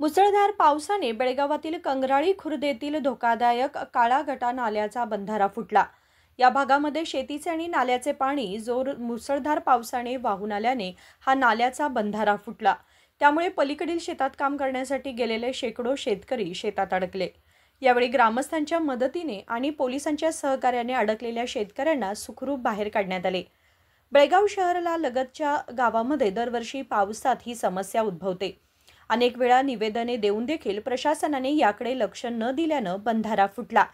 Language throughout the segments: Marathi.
मुसळधार पावसाने बेळगावातील कंगराळी खुर्द येथील धोकादायक काळागटा नाल्याचा बंधारा फुटला। या भागामध्ये शेतीचे आणि नाल्याचे पाणी मुसळधार पावसाने वाहून आल्याने हा नाल्याचा बंधारा फुटला। त्यामुळे पलीकडील शेतात काम करण्यासाठी गेलेले शेकडो शेतकरी शेतात अडकले। यावेळी ग्रामस्थांच्या मदतीने आणि पोलिसांच्या सहकार्याने अडकलेल्या शेतकऱ्यांना सुखरूप बाहेर काढण्यात आले। बेळगाव शहराला लगतच्या गावामध्ये दरवर्षी पावसात ही समस्या उद्भवते। अनेक वेळा निवेदने देऊन देखील प्रशासनाने याकडे लक्ष न दिल्याने बंधारा फुटला।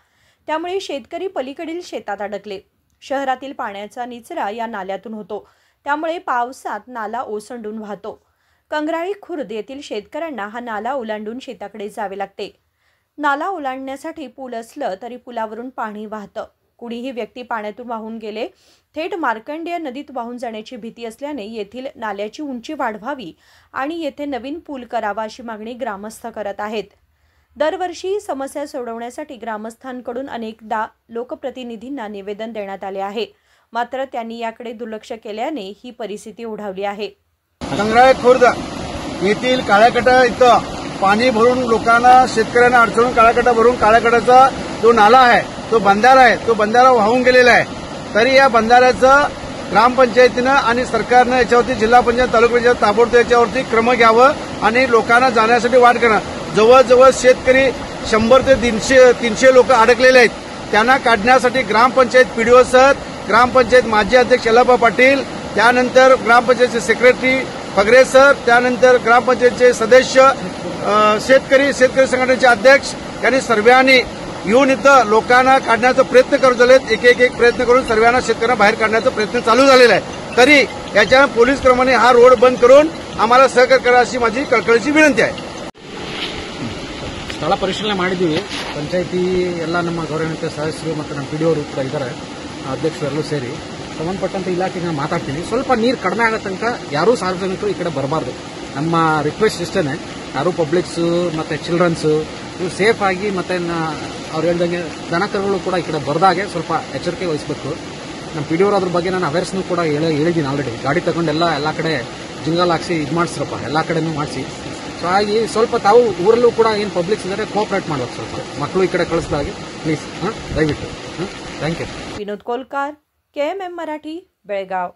त्यामुळे शेतकरी पलीकडील शेतात अडकले। शहरातील पाण्याचा निचरा या नाल्यातून होतो, त्यामुळे पावसात नाला ओसंडून वाहतो। कंगराळी खुर्द येथील शेतकऱ्यांना हा नाला ओलांडून शेताकडे जावे लागते। नाला ओलांडण्यासाठी पूल असलं तरी पुलावरून पाणी वाहतं। कुणीही व्यक्ती पाण्यातून वाहून गेले थेट मार्कंडेय नदीत वाहून जाण्याची भीती असल्याने येथील नाल्याची उंची वाढवावी आणि येथे नवीन पूल करावा अशी मागणी ग्रामस्थ करत आहेत। दरवर्षी समस्या सोडवण्यासाठी ग्रामस्थांकडून अनेकदा लोकप्रतिनिधींना निवेदन देण्यात आले आहे, मात्र त्यांनी याकडे दुर्लक्ष केल्याने ही परिस्थिती ओढावली आहे। कंगराळी खुर्द येथील काळागटा इथं पाणी भरून लोकांना शेतकऱ्यांना अडचणून काळागटा भरून काळागटाचा जो नाला आहे तो बंधारा आहे, तो बंधारा वाहून गेलेला आहे। तरी या बंधाऱ्याचं ग्रामपंचायतीनं आणि सरकारनं याच्यावरती जिल्हा पंचायत तालुका पंचायत ताबडतोब याच्यावरती क्रम घ्यावं आणि लोकांना जाण्यासाठी वाट करणं। जवळजवळ शेतकरी 100 ते 300 लोक अडकलेले आहेत। त्यांना काढण्यासाठी ग्रामपंचायत पीडीओ सर, ग्रामपंचायत माजी अध्यक्ष यल्लाप्पा पाटील, त्यानंतर ग्रामपंचायतचे सेक्रेटरी फगरे सर, त्यानंतर ग्रामपंचायतचे सदस्य, शेतकरी संघटनेचे अध्यक्ष यांनी सर्वांनी येऊन इथं लोकांना काढण्याचा प्रयत्न करत झालेत। एक प्रयत्न करून सर्वांना शेतकऱ्यांना बाहेर काढण्याचा प्रयत्न चालू झालेला आहे। तरी याच्या पोलीस क्रमाने हा रोड बंद करून आम्हाला सहकार्य करा अशी माझी कळकळीची विनंती आहे। ಸ್ಥಳ ಪರಿಶೀಲನೆ ಮಾಡಿದ್ದೀವಿ। ಪಂಚಾಯಿತಿ ಎಲ್ಲ ನಮ್ಮ ಗೌರವಾನ್ವಿತ ಸದಸ್ಯರು ಮತ್ತು ನಮ್ಮ ಪಿಡಿಒರು ಕೂಡ ಇದ್ದಾರೆ, ಅಧ್ಯಕ್ಷರೆಲ್ಲರೂ ಸೇರಿ ಸಂಬಂಧಪಟ್ಟಂತೆ ಇಲಾಖೆಗೆ ನಾನು ಮಾತಾಡ್ತೀನಿ। ಸ್ವಲ್ಪ ನೀರು ಕಡಿಮೆ ಆಗೋ ತನಕ ಯಾರೂ ಸಾರ್ವಜನಿಕರು ಈ ಕಡೆ ಬರಬಾರ್ದು। ನಮ್ಮ ರಿಕ್ವೆಸ್ಟ್ ಇಷ್ಟೇ, ಯಾರು ಪಬ್ಲಿಕ್ಸ್ ಮತ್ತು ಚಿಲ್ಡ್ರನ್ಸ್ ಇವು ಸೇಫ್ ಆಗಿ ಮತ್ತೆ ಅವ್ರು ಹೇಳ್ದಂಗೆ ದನಕರುಗಳು ಕೂಡ ಈ ಕಡೆ ಬರದಾಗೆ ಸ್ವಲ್ಪ ಎಚ್ಚರಿಕೆ ವಹಿಸಬೇಕು। ನಮ್ಮ ಪಿಡಿಒರು ಅದ್ರ ಬಗ್ಗೆ ನಾನು ಅವೇರ್ಸ್ನೂ ಕೂಡ ಹೇಳಿದ್ದೀನಿ ಆಲ್ರೆಡಿ। ಗಾಡಿ ತಗೊಂಡು ಎಲ್ಲ ಕಡೆ ಜಿಂಗಲ್ ಹಾಕ್ಸಿ ಇದು ಮಾಡಿಸ್ರಪ್ಪ, ಎಲ್ಲ ಕಡೆನೂ ಮಾಡಿಸಿ। ಸೊ ಹಾಗೆ ಸ್ವಲ್ಪ ತಾವು ಊರಲ್ಲೂ ಕೂಡ ಏನು ಪಬ್ಲಿಕ್ಸ್ ಇದ್ದಾರೆ ಕೋಆಪರೇಟ್ ಮಾಡಬೇಕು, ಸ್ವಲ್ಪ ಮಕ್ಕಳು ಈ ಕಡೆ ಕಳಿಸಿದಾಗೆ ಪ್ಲೀಸ್, ದಯವಿಟ್ಟು। Thank you. Vinod Kolkar, KMM Marathi, Belgaum.